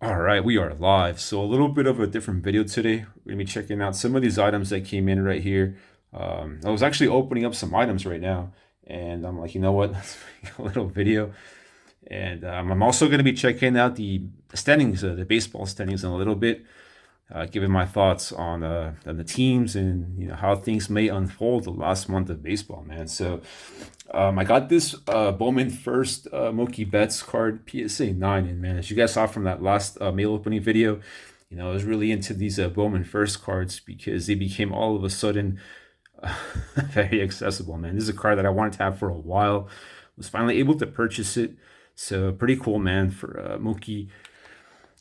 All right, we are live. So a little bit of a different video today. We're gonna be checking out some of these items that came in right here. I was actually opening up some items right now, and I'm like, you know what? Let's make a little video. And I'm also going to be checking out the standings, the baseball standings, in a little bit, giving my thoughts on the teams and how things may unfold the last month of baseball, man. So I got this Bowman First Mookie Betts card PSA 9, and man, as you guys saw from that last mail opening video, I was really into these Bowman First cards because they became all of a sudden very accessible, man. This is a card that I wanted to have for a while. Was finally able to purchase it. So pretty cool, man, for Mookie.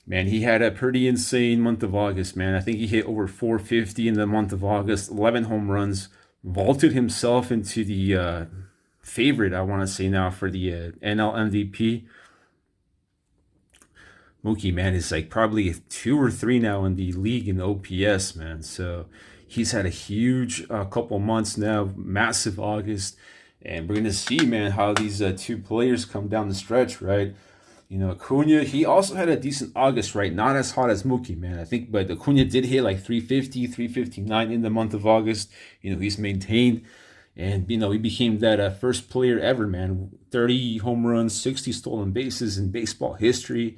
Man, he had a pretty insane month of August, man. I think he hit over 450 in the month of August, 11 home runs, vaulted himself into the favorite, I want to say now, for the NL MVP. Mookie, man, is like probably 2 or 3 now in the league in OPS, man. So he's had a huge couple months now, massive August. And we're going to see, man, how these two players come down the stretch, right? Acuna, he also had a decent August, right? Not as hot as Mookie, man. I think, but Acuna did hit like 350, 359 in the month of August. He's maintained. And, he became that first player ever, man. 30 home runs, 60 stolen bases in baseball history.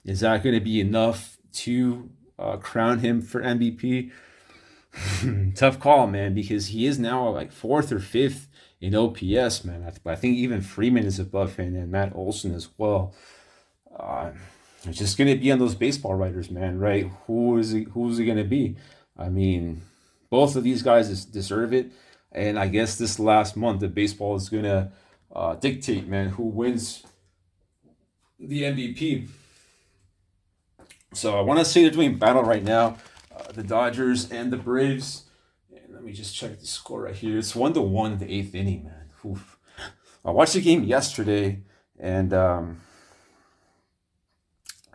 Is that going to be enough to crown him for MVP? Tough call, man, because he is now like fourth or fifth in OPS, man. I think even Freeman is above him and Matt Olson as well. Uh, it's just going to be on those baseball writers, man, right? Who's it going to be? I mean, both of these guys deserve it. And I guess this last month of baseball is going to dictate, man, who wins the MVP. So I want to say they're doing battle right now, the Dodgers and the Braves. And let me just check the score right here. It's 1-1 in the eighth inning, man. Oof. I watched the game yesterday, and I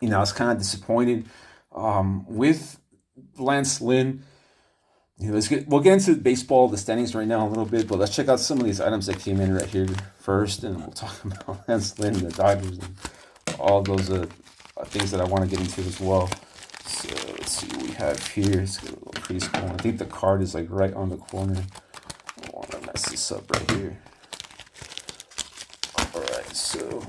was kind of disappointed with Lance Lynn. We'll get into baseball, the standings right now a little bit, but let's check out some of these items that came in right here first, and we'll talk about Lance Lynn, the Dodgers, and all those things that I want to get into as well. So let's see what we have here. It's got a little crease going. I think the card is like right on the corner. I don't want to mess this up right here. All right, so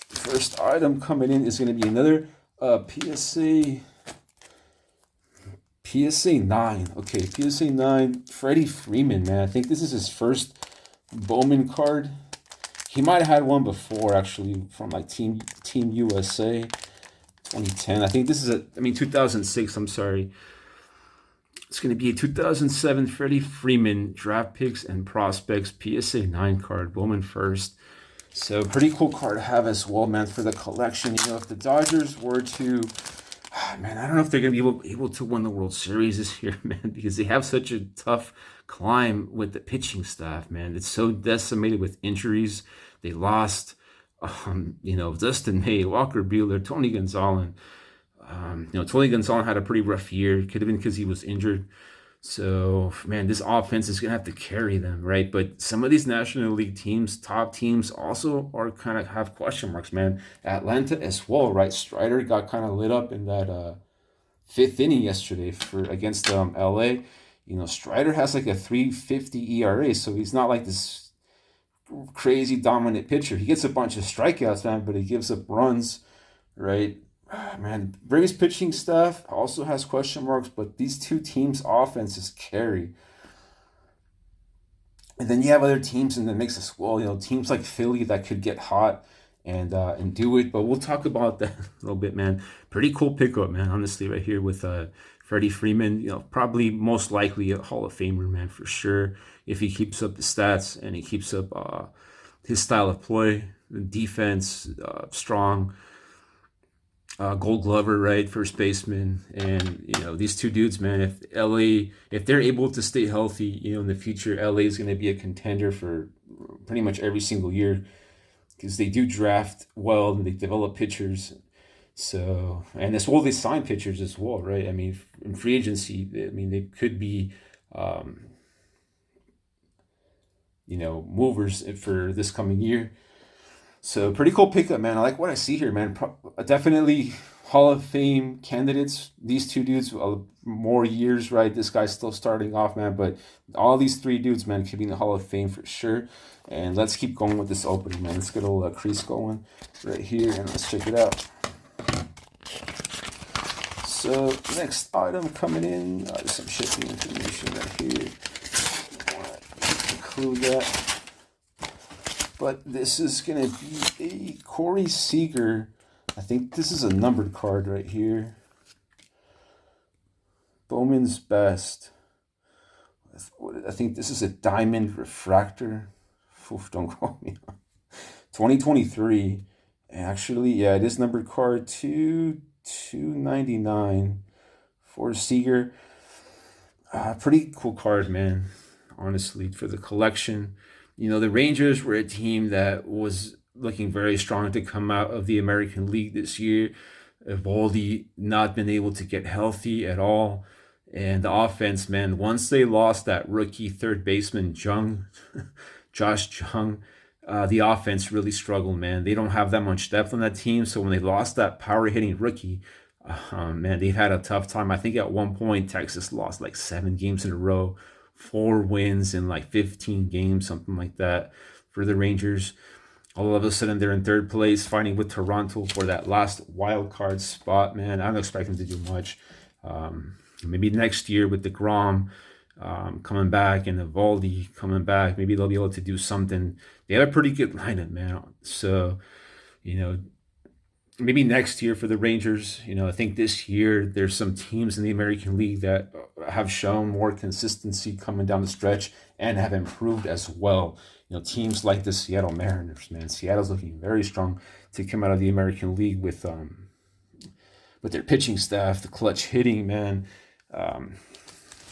the first item coming in is going to be another PSA 9. Okay, PSA 9, Freddie Freeman, man. I think this is his first Bowman card. He might have had one before, actually, from like Team USA 2010. I think this is 2006, I'm sorry. It's going to be a 2007 Freddie Freeman draft picks and prospects PSA 9 card, Bowman First. So pretty cool card to have as well, man, for the collection. If the Dodgers were to, man, I don't know if they're going to be able to win the World Series this year, man, because they have such a tough climb with the pitching staff, man. It's so decimated with injuries. They lost, Dustin May, Walker Buehler, Tony Gonzalez. Tony Gonzalez had a pretty rough year. Could have been because he was injured. So, man, this offense is going to have to carry them, right? But some of these National League teams, top teams, also are kind of have question marks, man. Atlanta as well, right? Strider got kind of lit up in that fifth inning yesterday against LA. Strider has like a 3.50 ERA, so he's not like this crazy dominant pitcher. He gets a bunch of strikeouts, man, but he gives up runs, right? Man, Braves pitching staff also has question marks, but these two teams' offenses carry. And then you have other teams in the mix as well. Teams like Philly that could get hot and do it. But we'll talk about that a little bit, man. Pretty cool pickup, man. Honestly, right here with Freddie Freeman. Probably most likely a Hall of Famer, man, for sure. If he keeps up the stats and he keeps up his style of play, defense, strong. Gold Glover, right, first baseman, and these two dudes, man. If they're able to stay healthy, in the future, LA is going to be a contender for pretty much every single year because they do draft well and they develop pitchers. So and as well, they sign pitchers as well, right? I mean, in free agency, they could be, movers for this coming year. So pretty cool pickup, man. I like what I see here, man. definitely Hall of Fame candidates. These two dudes, more years, right? This guy's still starting off, man. But all these three dudes, man, could be in the Hall of Fame for sure. And let's keep going with this opening, man. Let's get a little crease going right here, and let's check it out. So next item coming in, there's some shipping information right here. I want to include that. But this is going to be a Corey Seager. I think this is a numbered card right here. Bowman's Best. I think this is a diamond refractor. Oof, don't call me. 2023. Actually, yeah, it is numbered card 299 for Seager. Pretty cool card, man. Honestly, for the collection. You know, the Rangers were a team that was looking very strong to come out of the American League this year. Eovaldi not been able to get healthy at all. And the offense, man, once they lost that rookie third baseman, Josh Jung, the offense really struggled, man. They don't have that much depth on that team. So when they lost that power hitting rookie, man, they've had a tough time. I think at one point, Texas lost like 7 games in a row. 4 wins in like 15 games, something like that, for the Rangers. All of a sudden, they're in third place, fighting with Toronto for that last wild card spot. Man, I don't expect them to do much. Maybe next year with DeGrom coming back and Eovaldi coming back, maybe they'll be able to do something. They have a pretty good lineup, man. So, you know, maybe next year for the Rangers. You know, I think this year there's some teams in the American League that have shown more consistency coming down the stretch and have improved as well. You know, teams like the Seattle Mariners, man. Seattle's looking very strong to come out of the American League with their pitching staff, the clutch hitting, man. And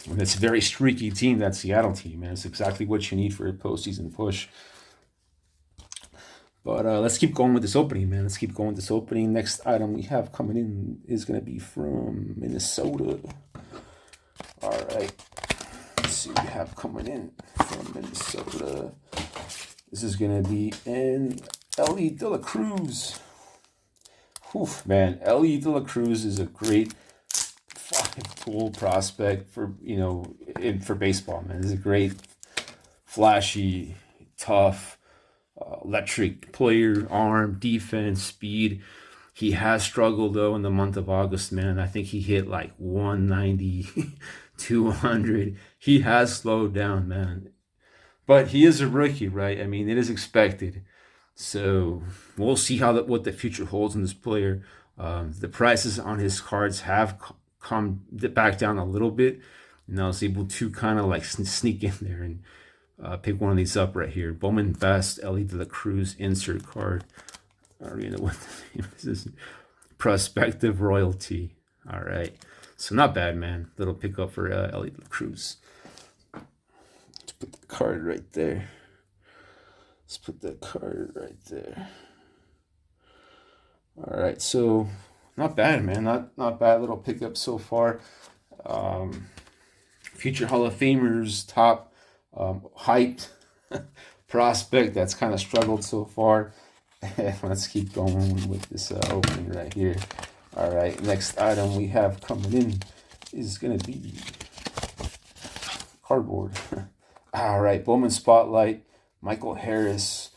it's a very streaky team, that Seattle team, man. It's exactly what you need for a postseason push. But let's keep going with this opening, man. Let's keep going with this opening. Next item we have coming in is going to be from Minnesota. All right. Let's see what we have coming in from Minnesota. This is going to be in Ellie De La Cruz. Oof, man. Ellie De La Cruz is a great 5-tool prospect for, you know, for baseball, man. This is a great, flashy, tough, electric player, arm, defense, speed. He has struggled, though, in the month of August, man. I think he hit like 190, 200. He has slowed down, man. But he is a rookie, right? I mean, it is expected. So we'll see what the future holds in this player. The prices on his cards have come back down a little bit. And I was able to kind of like sneak in there and pick one of these up right here. Bowman Best, Ellie De La Cruz insert card. I don't even know what the name is. Prospective Royalty. All right. So not bad, man. Little pickup for Ellie De La Cruz. Let's put the card right there. Let's put that card right there. All right. So not bad, man. Not bad little pickup so far. Future Hall of Famers, top hyped prospect that's kind of struggled so far. Let's keep going with this opening right here. All right, next item we have coming in is going to be cardboard. All right, Bowman Spotlight, Michael Harris.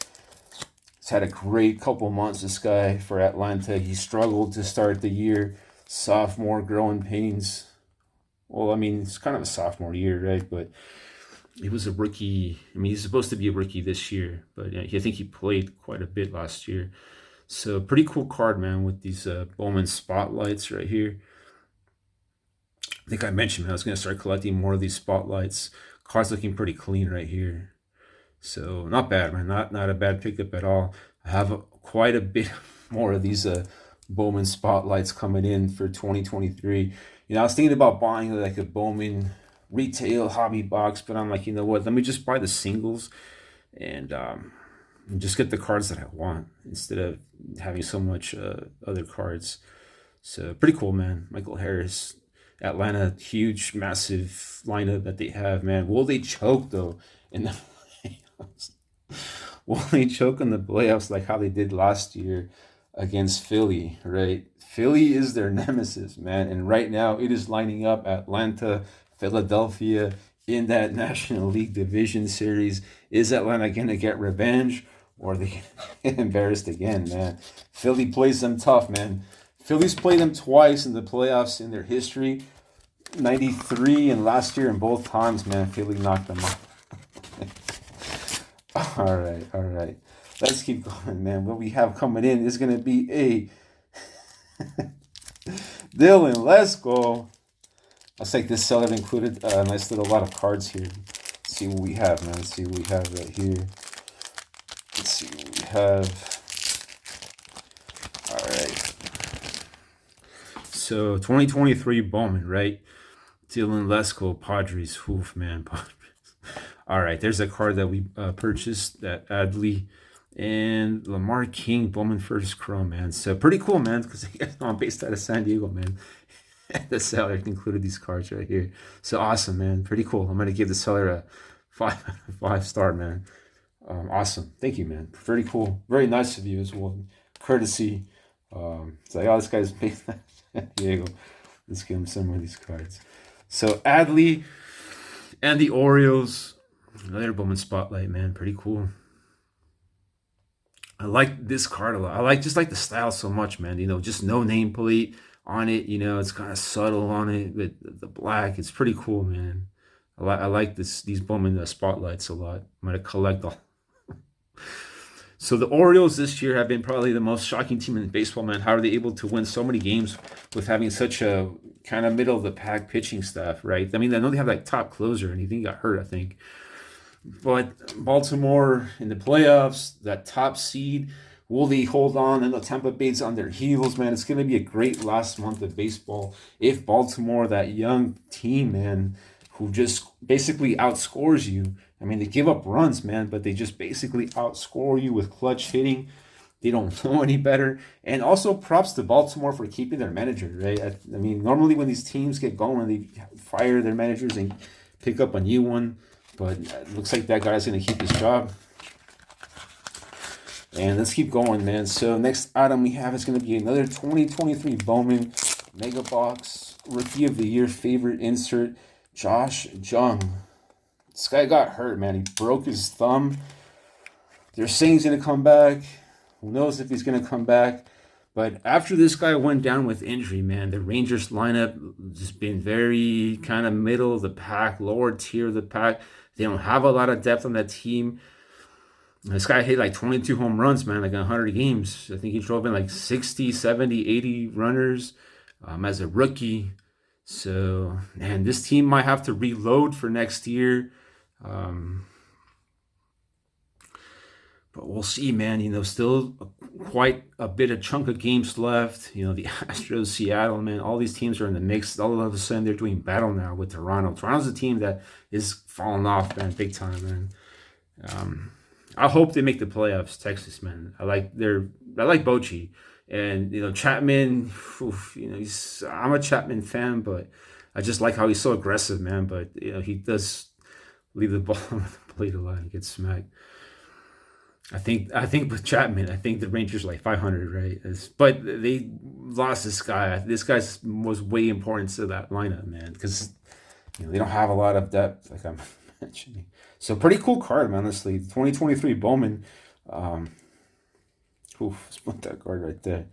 He's had a great couple months, this guy, for Atlanta. He struggled to start the year. Sophomore growing pains. Well, I mean, it's kind of a sophomore year, right? But he was a rookie. I mean, he's supposed to be a rookie this year, but I think he played quite a bit last year. So pretty cool card, man, with these Bowman Spotlights right here. I think I mentioned, man, I was going to start collecting more of these spotlights. Card's looking pretty clean right here. So not bad, man. Not a bad pickup at all. I have quite a bit more of these Bowman Spotlights coming in for 2023. You know, I was thinking about buying like a Bowman retail hobby box, but I'm like, you know what? Let me just buy the singles and just get the cards that I want instead of having so much other cards. So pretty cool, man. Michael Harris, Atlanta, huge, massive lineup that they have, man. Will they choke though in the playoffs? Will they choke in the playoffs like how they did last year? against Philly, right? Philly is their nemesis, man. And right now it is lining up Atlanta, Philadelphia in that National League Division Series. Is Atlanta going to get revenge or are they going to get embarrassed again, man? Philly plays them tough, man. Phillies played them twice in the playoffs in their history. 93 and last year, and both times, man, Philly knocked them off. All right, all right. Let's keep going, man. What we have coming in is going to be a Dylan. Let's go. Looks like this seller included a nice little lot of cards here. Let's see what we have, man. Let's see what we have right here. Let's see what we have. All right. So 2023 Bowman, right? Dylan Lesko, Padres. Oof, man. Padres. All right, there's a card that we purchased, that Adley and Lamar King Bowman first chrome, man. So pretty cool, man, because I'm based out of San Diego, man. The seller included these cards right here. So awesome, man. Pretty cool. I'm gonna give the seller a 5 star, man. Awesome. Thank you, man. Very cool. Very nice of you as well. Courtesy. It's like, oh, this guy's based out of San Diego. Let's give him some of these cards. So Adley and the Orioles. Another Bowman Spotlight, man. Pretty cool. I like this card a lot. I like the style so much, man. You know, just no nameplate on it. You know, it's kind of subtle on it with the black. It's pretty cool, man. I like these Bowman Spotlights a lot. I'm gonna collect all. So the Orioles this year have been probably the most shocking team in baseball, man. How are they able to win so many games with having such a kind of middle of the pack pitching staff, right? I mean, I know they have like top closer and he got hurt, I think. But Baltimore in the playoffs, that top seed, will they hold on? And the Tampa Bay's on their heels, man. It's going to be a great last month of baseball if Baltimore, that young team, man, who just basically outscores you. I mean, they give up runs, man, but they just basically outscore you with clutch hitting. They don't know any better. And also props to Baltimore for keeping their manager, right? I mean, normally when these teams get going, they fire their managers and pick up a new one. But it looks like that guy's going to keep his job. And let's keep going, man. So next item we have is going to be another 2023 Bowman Mega Box Rookie of the Year favorite insert, Josh Jung. This guy got hurt, man. He broke his thumb. They're saying he's going to come back. Who knows if he's going to come back. But after this guy went down with injury, man, the Rangers lineup just been very kind of middle of the pack, lower tier of the pack. They don't have a lot of depth on that team. This guy hit like 22 home runs, man, like 100 games. I think he drove in like 60, 70, 80 runners as a rookie. So, man, this team might have to reload for next year. But we'll see, man. You know, still quite a bit of chunk of games left. You know, the Astros, Seattle, man, all these teams are in the mix. All of a sudden, they're doing battle now with Toronto. Toronto's a team that is falling off, man, big time, man. I hope they make the playoffs. Texas, man. I like Bochy, and you know Chapman. Oof, you know, I'm a Chapman fan, but I just like how he's so aggressive, man. But you know, he does leave the ball on the plate a lot and get smacked. I think with Chapman, I think the Rangers are like 500, right? But they lost this guy. This guy was way important to that lineup, man, because you know they don't have a lot of depth, like I'm mentioning. So pretty cool card, man. Honestly, 2023 Bowman. Split that card right there.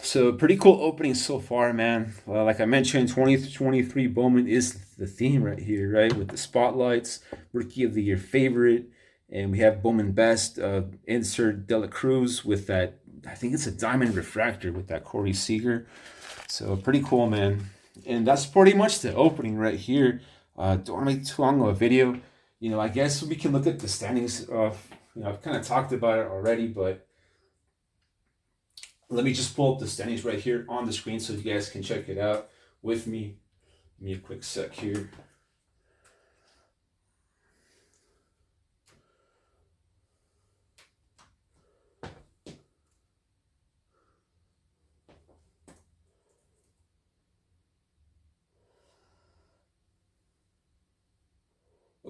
So pretty cool opening so far, man. Well, like I mentioned, 2023 Bowman is the theme right here, right? With the spotlights, Rookie of the Year favorite, and we have Bowman Best insert Dela Cruz with that. I think it's a diamond refractor with that Corey Seager. So pretty cool, man. And that's pretty much the opening right here. Don't want to make too long of a video. You know, I guess we can look at the standings. You know, I've kind of talked about it already, but let me just pull up the standings right here on the screen so you guys can check it out with me. Give me a quick sec here.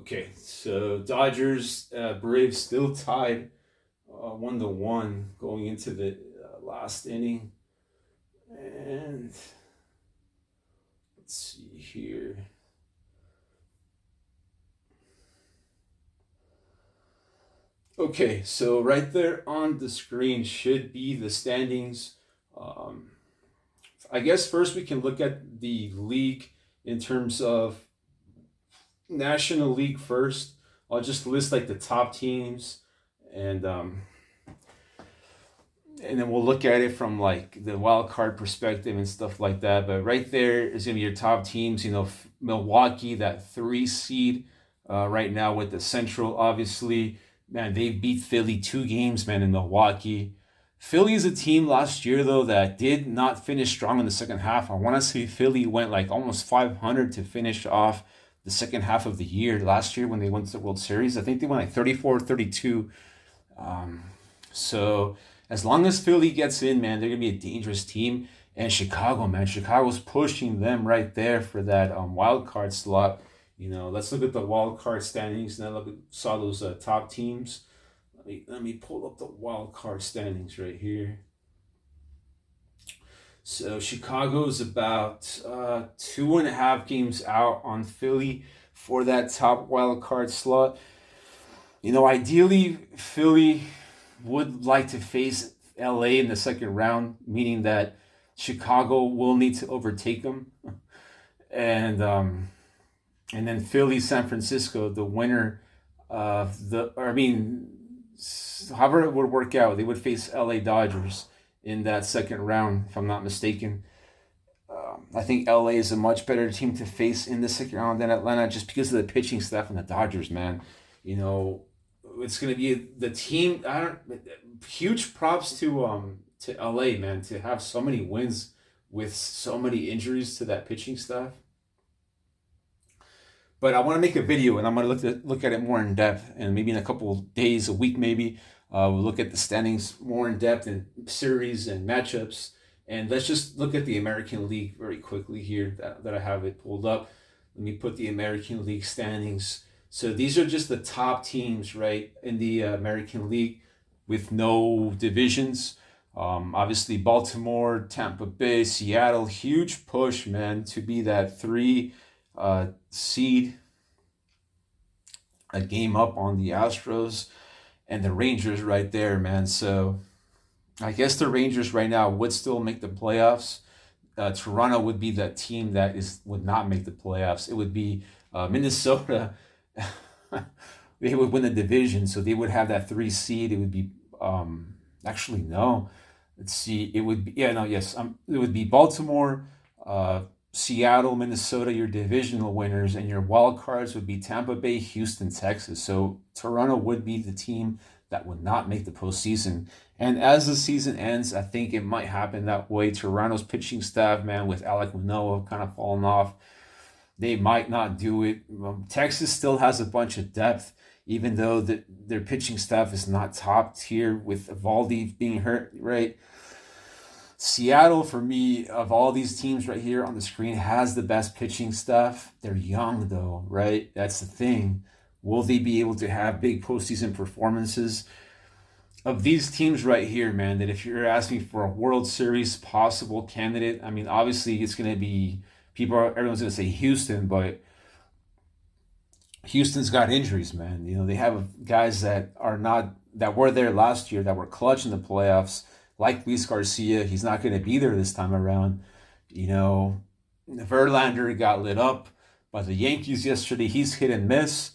Okay, so Dodgers, Braves still tied 1-1 going into the last inning. And let's see here. Okay, so right there on the screen should be the standings. Um, I guess first we can look at the league in terms of National League first. I'll just list like the top teams, and and then we'll look at it from like the wild card perspective and stuff like that. But right there is gonna be your top teams. Milwaukee, that 3 seed, right now with the Central. Obviously, man, they beat Philly 2 games, man, in Milwaukee. Philly is a team last year though that did not finish strong in the second half. I want to say Philly went like almost 500 to finish off the second half of the year last year when they went to the World Series. I think they went like 34-32. So as long as Philly gets in, man, they're gonna be a dangerous team. And Chicago, man, Chicago's pushing them right there for that wild card slot. Let's look at the wild card standings. Now saw those top teams. Let me pull up the wild card standings right here. So Chicago's about 2.5 games out on Philly for that top wild card slot. Ideally, Philly would like to face LA in the second round, meaning that Chicago will need to overtake them, and then Philly, San Francisco, the winner of however it would work out, they would face LA Dodgers in that second round, if I'm not mistaken. I think LA is a much better team to face in the second round than Atlanta, just because of the pitching staff and the Dodgers, man. It's going to be the team. Huge props to LA, man, to have so many wins with so many injuries to that pitching staff. But I want to make a video, and I'm going to look at it more in depth, and maybe in a couple of days, a week maybe, we'll look at the standings more in depth and series and matchups. And let's just look at the American League very quickly here that I have it pulled up. Let me put the American League standings. So these are just the top teams, right, in the American League with no divisions. Obviously, Baltimore, Tampa Bay, Seattle, huge push, man, to be that 3 seed, a game up on the Astros and the Rangers right there, man. So I guess the Rangers right now would still make the playoffs. Toronto would be that team that would not make the playoffs. It would be Minnesota. They would win the division, so they would have that 3 seed. It would be actually no. Let's see. It would be it would be Baltimore, Seattle, Minnesota, your divisional winners, and your wild cards would be Tampa Bay, Houston, Texas. So Toronto would be the team that would not make the postseason. And as the season ends, I think it might happen that way. Toronto's pitching staff, man, with Alek Manoah kind of falling off, they might not do it. Texas still has a bunch of depth, even though their pitching staff is not top tier with Evaldi being hurt, right? Seattle, for me, of all these teams right here on the screen, has the best pitching staff. They're young, though, right? That's the thing. Will they be able to have big postseason performances? Of these teams right here, man, that if you're asking for a World Series possible candidate, I mean, obviously it's going to be everyone's going to say Houston, but Houston's got injuries, man. They have guys that were there last year that were clutch in the playoffs, like Luis Garcia. He's not going to be there this time around. Verlander got lit up by the Yankees yesterday. He's hit and miss.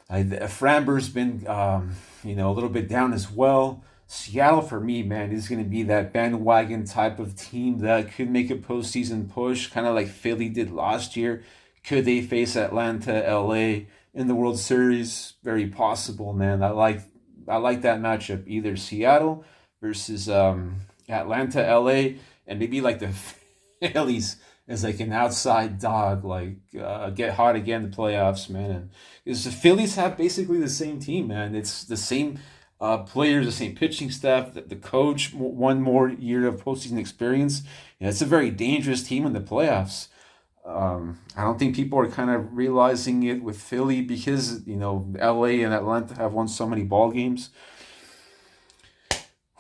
Framber's been, a little bit down as well. Seattle, for me, man, is going to be that bandwagon type of team that could make a postseason push, kind of like Philly did last year. Could they face Atlanta, LA in the World Series? Very possible, man. I like that matchup. Either Seattle versus Atlanta, LA, and maybe like the Phillies as like an outside dog, get hot again in the playoffs, man. And because the Phillies have basically the same team, man. It's the same players, the same pitching staff. The coach, one more year of postseason experience. It's a very dangerous team in the playoffs. I don't think people are kind of realizing it with Philly because, LA and Atlanta have won so many ball games.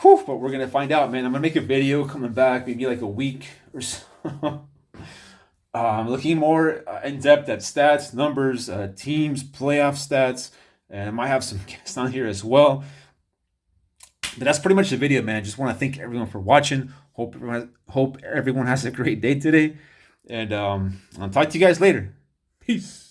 Whew, but we're gonna find out, man. I'm gonna make a video coming back, maybe like a week or so. Looking more in depth at stats, numbers, teams, playoff stats, and I might have some guests on here as well. But that's pretty much the video, man. Just want to thank everyone for watching. Hope everyone has a great day today, and I'll talk to you guys later. Peace.